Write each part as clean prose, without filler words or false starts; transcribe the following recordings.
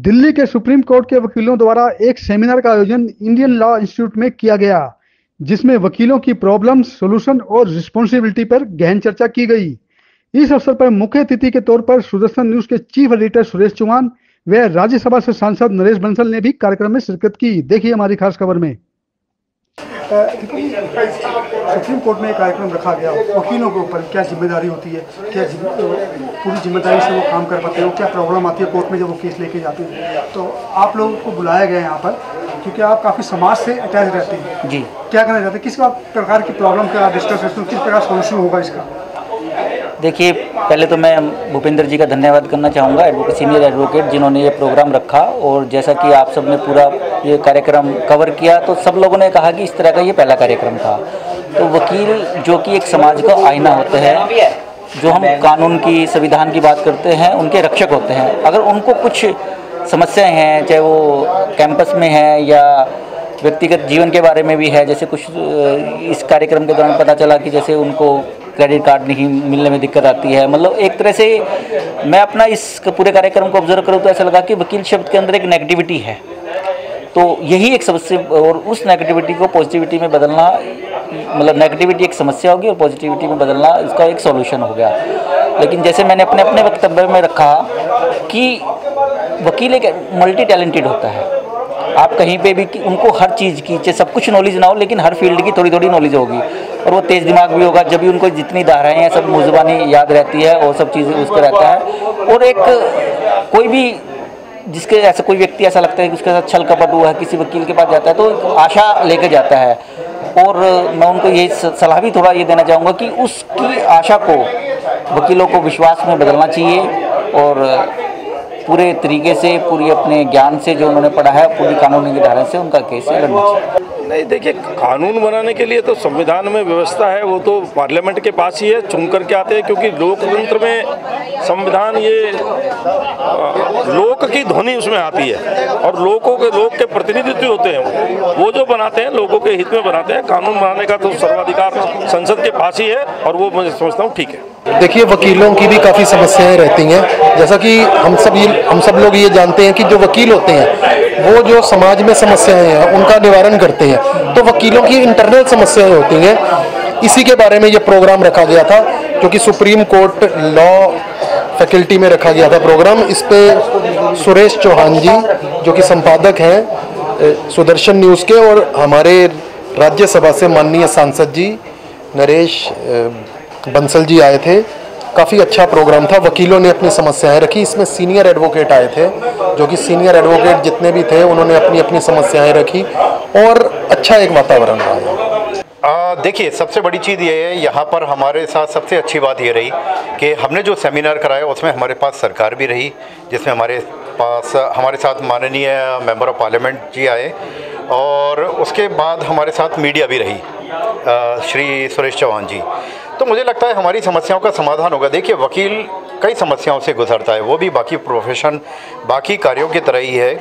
दिल्ली के supreme court के वकीलों द्वारा एक सेमिनार का आयोजन इंडियन लॉ इंस्टीट्यूट में किया गया, जिसमें वकीलों की प्रॉब्लम, सॉल्यूशन और रिस्पॉन्सिबिलिटी पर गहन चर्चा की गई। इस अवसर पर मुख्य अतिथि के तौर पर सुदर्शन न्यूज के चीफ एडिटर सुरेश चौहान व राज्यसभा से सांसद नरेश बंसल ने भी कार्यक्रम में शिरकत की। देखिए हमारी खास खबर में। सुप्रीम कोर्ट में एक कार्यक्रम रखा गया, वकीलों के ऊपर क्या जिम्मेदारी होती है, क्या पूरी जिम्मेदारी से वो काम कर पाते हैं, क्या प्रॉब्लम आती है कोर्ट में जब वो केस लेके जाते हैं। तो आप लोगों को बुलाया गया यहाँ पर क्योंकि आप काफ़ी समाज से अटैच रहते हैं जी। क्या कहना चाहते हैं, किस प्रकार की प्रॉब्लम का डिस्कस करते हैं, किस प्रकार सोल्यूशन होगा इसका? देखिए, पहले तो मैं भूपेंद्र जी का धन्यवाद करना चाहूँगा, सीनियर एडवोकेट, जिन्होंने ये प्रोग्राम रखा। और जैसा कि आप सब ने पूरा ये कार्यक्रम कवर किया, तो सब लोगों ने कहा कि इस तरह का ये पहला कार्यक्रम था। तो वकील जो कि एक समाज का आईना होते हैं, जो हम कानून की, संविधान की बात करते हैं, उनके रक्षक होते हैं। अगर उनको कुछ समस्याएं हैं, चाहे वो कैंपस में है या व्यक्तिगत जीवन के बारे में भी है, जैसे कुछ इस कार्यक्रम के दौरान पता चला कि जैसे उनको क्रेडिट कार्ड नहीं मिलने में दिक्कत आती है। मतलब एक तरह से मैं अपना इस पूरे कार्यक्रम को ऑब्जर्व करूँ तो ऐसा लगा कि वकील शब्द के अंदर एक नेगेटिविटी है, तो यही एक सबसे, और उस नेगेटिविटी को पॉजिटिविटी में बदलना, मतलब नेगेटिविटी एक समस्या होगी और पॉजिटिविटी में बदलना इसका एक सॉल्यूशन हो गया। लेकिन जैसे मैंने अपने अपने वक्तव्य में रखा कि वकील एक मल्टी टैलेंटेड होता है। आप कहीं पे भी उनको हर चीज़ की, चाहे सब कुछ नॉलेज ना हो, लेकिन हर फील्ड की थोड़ी थोड़ी नॉलेज होगी, और वो तेज़ दिमाग भी होगा। जब भी उनको जितनी धाराएं हैं सब मुज़बानी याद रहती है और सब चीज़ें उसका रहता है। और एक कोई भी जिसके ऐसा कोई व्यक्ति ऐसा लगता है कि उसके साथ छल कपट हुआ है, किसी वकील के पास जाता है तो आशा लेके जाता है। और मैं उनको ये सलाह भी थोड़ा ये देना चाहूँगा कि उसकी आशा को वकीलों को विश्वास में बदलना चाहिए और पूरे तरीके से, पूरी अपने ज्ञान से जो उन्होंने पढ़ा है, पूरी कानूनी की धारा से उनका केस लड़ना चाहिए। नहीं, देखिए, कानून बनाने के लिए तो संविधान में व्यवस्था है, वो तो पार्लियामेंट के पास ही है, चुन करके आते हैं। क्योंकि लोकतंत्र में संविधान ये लोक की ध्वनि उसमें आती है और लोग के प्रतिनिधित्व होते हैं, वो जो बनाते हैं लोगों के हित में बनाते हैं। कानून बनाने का तो सर्वाधिकार संसद के पास ही है और वो मैं समझता हूँ ठीक है। देखिए, वकीलों की भी काफ़ी समस्याएं रहती हैं, जैसा कि हम सब लोग ये जानते हैं कि जो वकील होते हैं वो जो समाज में समस्याएं हैं उनका निवारण करते हैं। तो वकीलों की इंटरनल समस्याएं होती हैं, इसी के बारे में ये प्रोग्राम रखा गया था, जो कि सुप्रीम कोर्ट लॉ फैकल्टी में रखा गया था प्रोग्राम। इस पे सुरेश चौहान जी, जो कि संपादक हैं सुदर्शन न्यूज़ के, और हमारे राज्यसभा से माननीय सांसद जी नरेश बंसल जी आए थे। काफ़ी अच्छा प्रोग्राम था, वकीलों ने अपनी समस्याएं रखी। इसमें सीनियर एडवोकेट आए थे, जो कि सीनियर एडवोकेट जितने भी थे उन्होंने अपनी अपनी समस्याएं रखी और अच्छा एक वातावरण रहा। देखिए, सबसे बड़ी चीज़ ये है, यहाँ पर हमारे साथ सबसे अच्छी बात ये रही कि हमने जो सेमिनार कराया उसमें हमारे पास सरकार भी रही, जिसमें हमारे साथ माननीय मेंबर ऑफ पार्लियामेंट जी आए, और उसके बाद हमारे साथ मीडिया भी रही, श्री सुरेश चौहान जी। तो मुझे लगता है हमारी समस्याओं का समाधान होगा। देखिए, वकील कई समस्याओं से गुजरता है, वो भी बाकी प्रोफेशन, बाकी कार्यों की तरह ही है।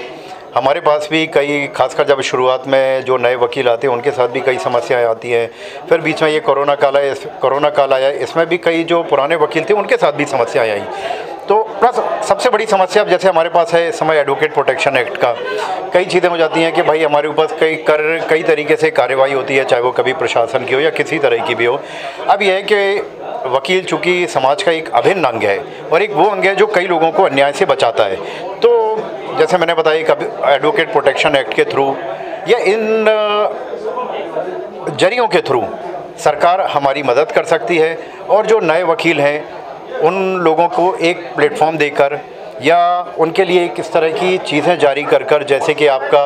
हमारे पास भी कई, खासकर जब शुरुआत में जो नए वकील आते हैं उनके साथ भी कई समस्याएं आती हैं। फिर बीच में ये कोरोना काल आया, इसमें भी कई जो पुराने वकील थे उनके साथ भी समस्याएं आई। तो प्लस सबसे बड़ी समस्या अब जैसे हमारे पास है इस समय एडवोकेट प्रोटेक्शन एक्ट का, कई चीज़ें हो जाती हैं कि भाई हमारे ऊपर कई तरीके से कार्रवाई होती है, चाहे वो कभी प्रशासन की हो या किसी तरह की भी हो। अब यह है कि वकील चूँकि समाज का एक अभिन्न अंग है और एक वो अंग है जो कई लोगों को अन्याय से बचाता है। तो जैसे मैंने बताया कि एडवोकेट प्रोटेक्शन एक्ट के थ्रू या इन जरियों के थ्रू सरकार हमारी मदद कर सकती है, और जो नए वकील हैं उन लोगों को एक प्लेटफॉर्म देकर या उनके लिए किस तरह की चीज़ें जारी कर जैसे कि आपका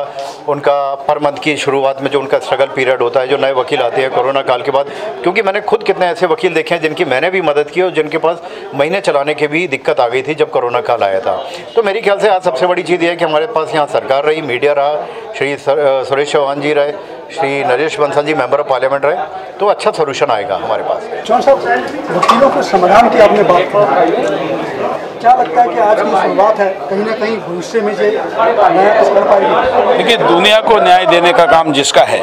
उनका पर मंथ की शुरुआत में जो उनका स्ट्रगल पीरियड होता है, जो नए वकील आते हैं कोरोना काल के बाद, क्योंकि मैंने खुद कितने ऐसे वकील देखे हैं जिनकी मैंने भी मदद की और जिनके पास महीने चलाने की भी दिक्कत आ गई थी जब कोरोना काल आया था। तो मेरे ख्याल से आज सबसे बड़ी चीज़ ये है कि हमारे पास यहाँ सरकार रही, मीडिया रहा, श्री सुरेश चौहान जी रहे, Shri Naresh Bansal ji member of parliament रहे, तो अच्छा सोल्यूशन आएगा हमारे पास। चौहान साहब, वकीलों के समाधान की आपने बात की, क्या लगता है कि आज की शुरुआत है, कहीं ना कहीं भविष्य में न्याय कर पाएगी? देखिए, दुनिया को न्याय देने का काम जिसका है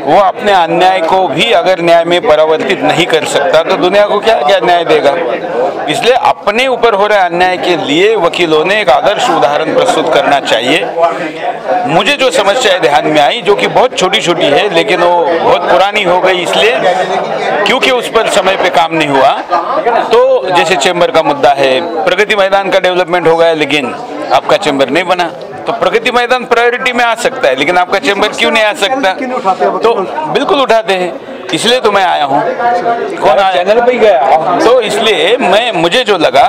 वो अपने अन्याय को भी अगर न्याय में परिवर्तित नहीं कर सकता तो दुनिया को क्या क्या न्याय देगा। इसलिए अपने ऊपर हो रहे अन्याय के लिए वकीलों ने एक आदर्श उदाहरण प्रस्तुत करना चाहिए। मुझे जो समस्याएं ध्यान में आई, जो कि बहुत छोटी छोटी है लेकिन वो बहुत पुरानी हो गई, इसलिए क्योंकि उस पर समय पे काम नहीं हुआ, तो जैसे चैम्बर का मुद्दा है, प्रगति मैदान का डेवलपमेंट हो गया लेकिन आपका चैम्बर नहीं बना, तो प्रगति मैदान प्रायोरिटी में आ सकता है लेकिन आपका चैम्बर क्यों नहीं आ सकता? तो बिल्कुल उठाते हैं, इसलिए तो मैं आया हूँ। कौन चैनल पे गया? तो इसलिए मुझे जो लगा,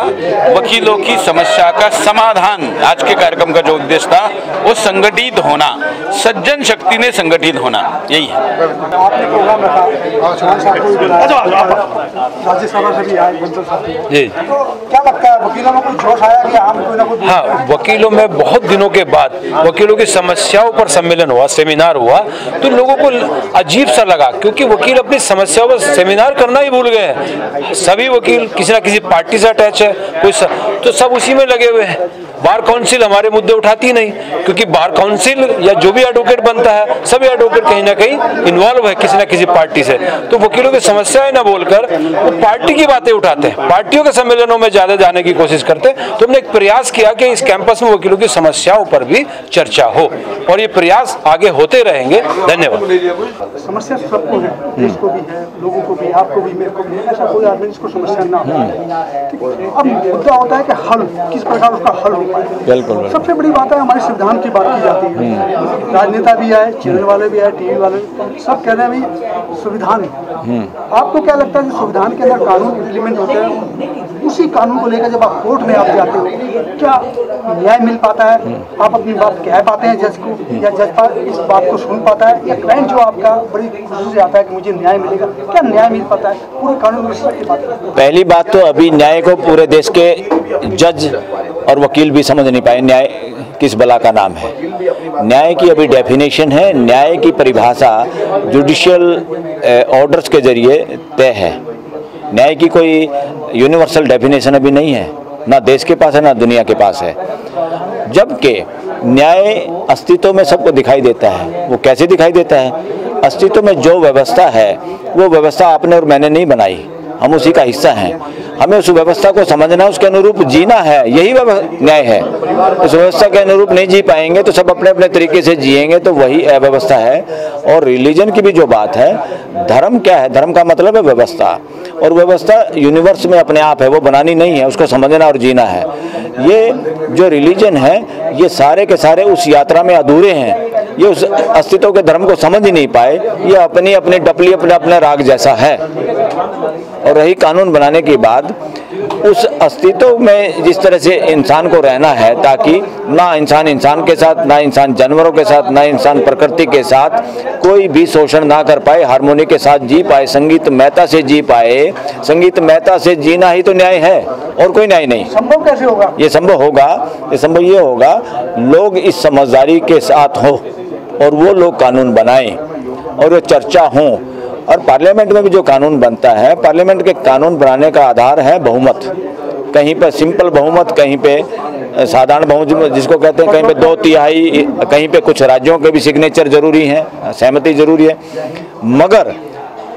वकीलों की समस्या का समाधान, आज के कार्यक्रम का जो उद्देश्य था वो संगठित होना, सज्जन शक्ति ने संगठित होना, यही है। आपने प्रोग्राम रखा, राज्यसभा से भी आए जी, तो क्या लगता है वकीलों में कुछ जोश आया कि आम कोई ना कोई? हाँ, वकीलों में बहुत दिनों के बाद वकीलों की समस्याओं पर सम्मेलन हुआ, सेमिनार हुआ, तो लोगों को अजीब सा लगा, क्योंकि वकील अपनी समस्याओं पर सेमिनार करना ही भूल गए हैं। सभी वकील किसी ना किसी पार्टी से अटैच है, तो सब उसी में लगे हुए हैं। बार काउंसिल हमारे मुद्दे उठाती नहीं, क्योंकि बार काउंसिल या जो भी एडवोकेट बनता है, सभी एडवोकेट कहीं ना कहीं इन्वॉल्व है किसी ना किसी पार्टी से। तो वकीलों की समस्याएं ना बोलकर वो पार्टी की बातें उठाते हैं, पार्टियों के सम्मेलनों में ज्यादा जाने की कोशिश करते हैं। तो हमने एक प्रयास किया कि इस कैंपस में वकीलों की समस्याओं पर भी चर्चा हो, और ये प्रयास आगे होते रहेंगे। धन्यवाद। समस्या सबको है, देश को भी है, लोगों को भी, आपको भी, मेरे को भी, ऐसा कोई आदमी जिसको समस्या ना हो। अब मुद्दा होता है कि हल किस प्रकार उसका हल हो पाए। बिल्कुल, सबसे बड़ी बात है हमारे संविधान की बात की जाती है, राजनेता भी आए, चैनल वाले भी आए, टीवी वाले, सब कह रहे हैं भाई संविधान है। आपको क्या लगता है कि संविधान के अंदर कानून एलिमेंट होते हैं, उसी कानून को लेकर जब आप कोर्ट में आप जाते हो, क्या न्याय मिल पाता है? आप अपनी बात कह पाते हैं जज को, या जज इस बात को सुन पाता है, या क्लाइंट जो आपका बड़ी खुशी से आता है कि मुझे न्याय मिलेगा, क्या न्याय मिल पाता है? पूरे कानून व्यवस्था की बात करते हैं। पहली बात तो अभी न्याय को पूरे देश के जज और वकील भी समझ नहीं पाए, न्याय किस बला का नाम है। न्याय की अभी डेफिनेशन है, न्याय की परिभाषा जुडिशियल ऑर्डर्स के जरिए तय है। न्याय की कोई यूनिवर्सल डेफिनेशन अभी नहीं है, ना देश के पास है ना दुनिया के पास है। जबकि न्याय अस्तित्व में सबको दिखाई देता है। वो कैसे दिखाई देता है? अस्तित्व में जो व्यवस्था है वो व्यवस्था आपने और मैंने नहीं बनाई, हम उसी का हिस्सा हैं। हमें उस व्यवस्था को समझना, उसके अनुरूप जीना है, यही न्याय है। उस व्यवस्था के अनुरूप नहीं जी पाएंगे तो सब अपने अपने तरीके से जिएंगे, तो वही अव्यवस्था है। और रिलीजन की भी जो बात है, धर्म क्या है? धर्म का मतलब है व्यवस्था, और व्यवस्था यूनिवर्स में अपने आप है, वो बनानी नहीं है, उसको समझना और जीना है। ये जो रिलीजन है, ये सारे के सारे उस यात्रा में अधूरे हैं। ये उस अस्तित्व के धर्म को समझ ही नहीं पाए, ये अपनी अपनी डपली अपने अपने राग जैसा है। और रही कानून बनाने की बात, उस अस्तित्व में जिस तरह से इंसान को रहना है, ताकि ना इंसान इंसान के साथ, ना इंसान जानवरों के साथ, ना इंसान प्रकृति के साथ कोई भी शोषण ना कर पाए, हार्मोनी के साथ जी पाए, संगीत महता से जी पाए। संगीत महता से जीना ही तो न्याय है, और कोई न्याय नहीं। संभव कैसे होगा? ये संभव होगा, ये संभव ये होगा, लोग इस समझदारी के साथ हो और वो लोग कानून बनाएं और वो चर्चा हो। और पार्लियामेंट में भी जो कानून बनता है, पार्लियामेंट के कानून बनाने का आधार है बहुमत। कहीं पे सिंपल बहुमत, कहीं पे साधारण बहुमत जिसको कहते हैं, कहीं पे 2/3, कहीं पे कुछ राज्यों के भी सिग्नेचर जरूरी हैं, सहमति जरूरी है। मगर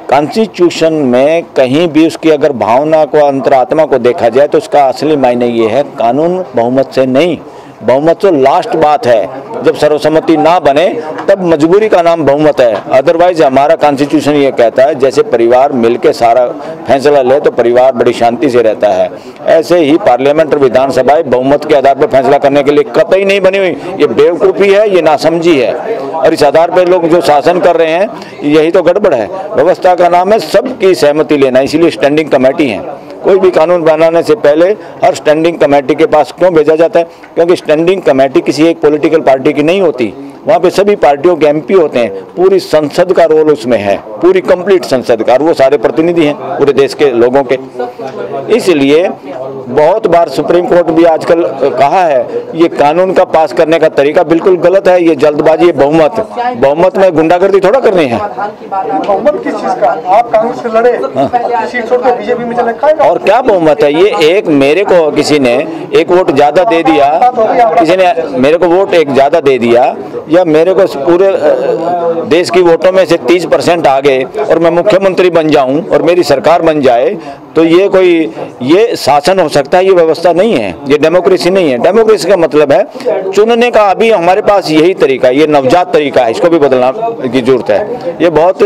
कॉन्स्टिट्यूशन में कहीं भी उसकी अगर भावना को, अंतरात्मा को देखा जाए तो उसका असली मायने ये है, कानून बहुमत से नहीं, बहुमत तो लास्ट बात है। जब सर्वसम्मति ना बने तब मजबूरी का नाम बहुमत है। अदरवाइज हमारा कॉन्स्टिट्यूशन ये कहता है, जैसे परिवार मिलके सारा फैसला ले तो परिवार बड़ी शांति से रहता है, ऐसे ही पार्लियामेंट और विधानसभाएं बहुमत के आधार पर फैसला करने के लिए कतई नहीं बनी हुई। ये बेवकूफ़ी है, ये नासमझी है, और इस आधार पर लोग जो शासन कर रहे हैं, यही तो गड़बड़ है। व्यवस्था का नाम है सबकी सहमति लेना, इसीलिए स्टैंडिंग कमेटी है। कोई भी कानून बनाने से पहले हर स्टैंडिंग कमेटी के पास क्यों भेजा जाता है? क्योंकि स्टैंडिंग कमेटी किसी एक पॉलिटिकल पार्टी की नहीं होती, वहाँ पे सभी पार्टियों के एमपी होते हैं, पूरी संसद का रोल उसमें है, पूरी कंप्लीट संसद का, और वो सारे प्रतिनिधि हैं पूरे देश के लोगों के। इसलिए बहुत बार सुप्रीम कोर्ट भी आजकल कहा है ये कानून का पास करने का तरीका बिल्कुल गलत है, ये जल्दबाजी, ये बहुमत में गुंडागर्दी थोड़ा करनी है। बहुमत किस चीज का? आप कांग्रेस से लड़े, सीट छोड़ के बीजेपी में चले, और क्या बहुमत है? ये एक मेरे को किसी ने एक वोट ज्यादा दे दिया, किसी ने मेरे को वोट एक ज्यादा दे दिया, या मेरे को पूरे देश की वोटों में से 30% आ गए और मैं मुख्यमंत्री बन जाऊं और मेरी सरकार बन जाए, तो ये शासन हो सकता है? ये व्यवस्था नहीं है, ये डेमोक्रेसी नहीं है। डेमोक्रेसी का मतलब है चुनने का। अभी हमारे पास यही तरीका, ये नवजात तरीका है, इसको भी बदलना की जरूरत है। ये बहुत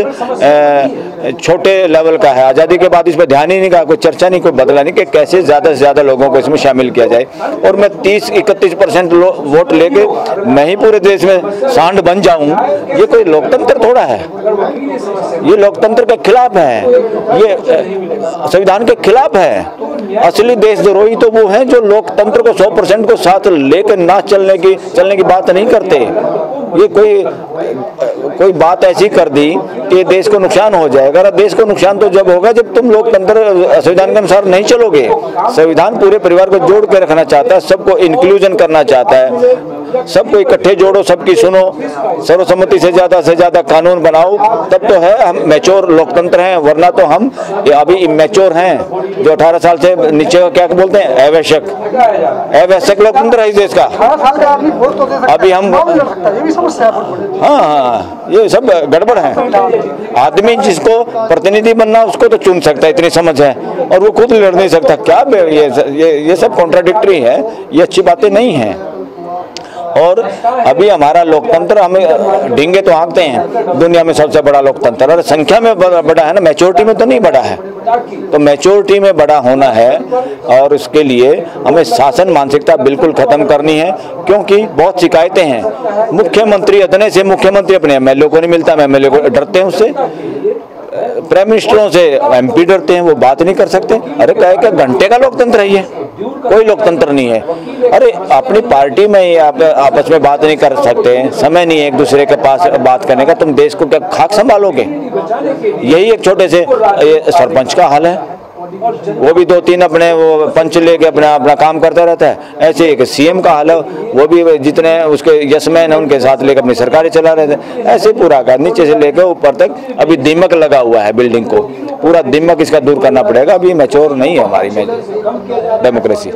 छोटे लेवल का है। आज़ादी के बाद इस पर ध्यान ही नहीं का, कोई चर्चा नहीं, कोई बदला नहीं कि कैसे ज़्यादा से ज़्यादा लोगों को इसमें शामिल किया जाए। और मैं 30-31% वोट लेके मैं ही पूरे देश में सांड बन जाऊं, ये कोई लोकतंत्र थोड़ा है। ये लोकतंत्र के खिलाफ है, ये संविधान के खिलाफ है। असली देशद्रोही तो वो हैं जो लोकतंत्र को 100% को साथ लेकर ना चलने की बात नहीं करते। ये कोई बात ऐसी कर दी कि देश को नुकसान हो जाएगा। देश को नुकसान तो जब होगा जब तुम लोकतंत्र संविधान के अनुसार नहीं चलोगे। संविधान पूरे परिवार को जोड़ के रखना चाहता है, सबको इंक्लूजन करना चाहता है, सबको इकट्ठे जोड़ो, सबकी सुनो, सर्वसम्मति से ज्यादा कानून बनाओ, तब तो है हम मैच्योर लोकतंत्र हैं। वरना तो हम अभी इमैच्योर हैं, जो 18 साल से नीचे क्या बोलते हैं, अवैश्यक लोकतंत्र है इस देश का। अभी हम हाँ, ये सब गड़बड़ है। आदमी जिसको प्रतिनिधि बनना उसको तो चुन सकता है, इतनी समझ है, और वो खुद लड़ नहीं सकता। क्या ये सब कॉन्ट्राडिक्टरी है, ये अच्छी बातें नहीं हैं। और अभी हमारा लोकतंत्र, हमें ढींगे तो हाँकते हैं दुनिया में सबसे बड़ा लोकतंत्र, और संख्या में बड़ा है ना, मैच्योरिटी में तो नहीं बड़ा है। तो मैच्योरिटी में बड़ा होना है, और उसके लिए हमें शासन मानसिकता बिल्कुल खत्म करनी है। क्योंकि बहुत शिकायतें हैं, मुख्यमंत्री अदने से मुख्यमंत्री अपने एमएलए को नहीं मिलता, एमएलए को डरते हैं उससे, प्राइम मिनिस्टरों से एमपी डरते हैं, वो बात नहीं कर सकते। अरे क्या घंटे का लोकतंत्र है ये? कोई लोकतंत्र नहीं है। अरे अपनी पार्टी में ही आप आपस में बात नहीं कर सकते, समय नहीं है एक दूसरे के पास बात करने का, तुम देश को क्या खाक संभालोगे? यही एक छोटे से सरपंच का हाल है, वो भी 2-3 अपने वो पंच लेके अपना काम करता रहता है। ऐसे एक सीएम का हाल है, वो भी जितने उसके यशमैन है उनके साथ लेकर अपनी सरकारें चला रहे थे। ऐसे पूरा का नीचे से लेकर ऊपर तक अभी दीमक लगा हुआ है बिल्डिंग को, पूरा दीमक इसका दूर करना पड़ेगा। अभी मैच्योर नहीं है हमारी डेमोक्रेसी।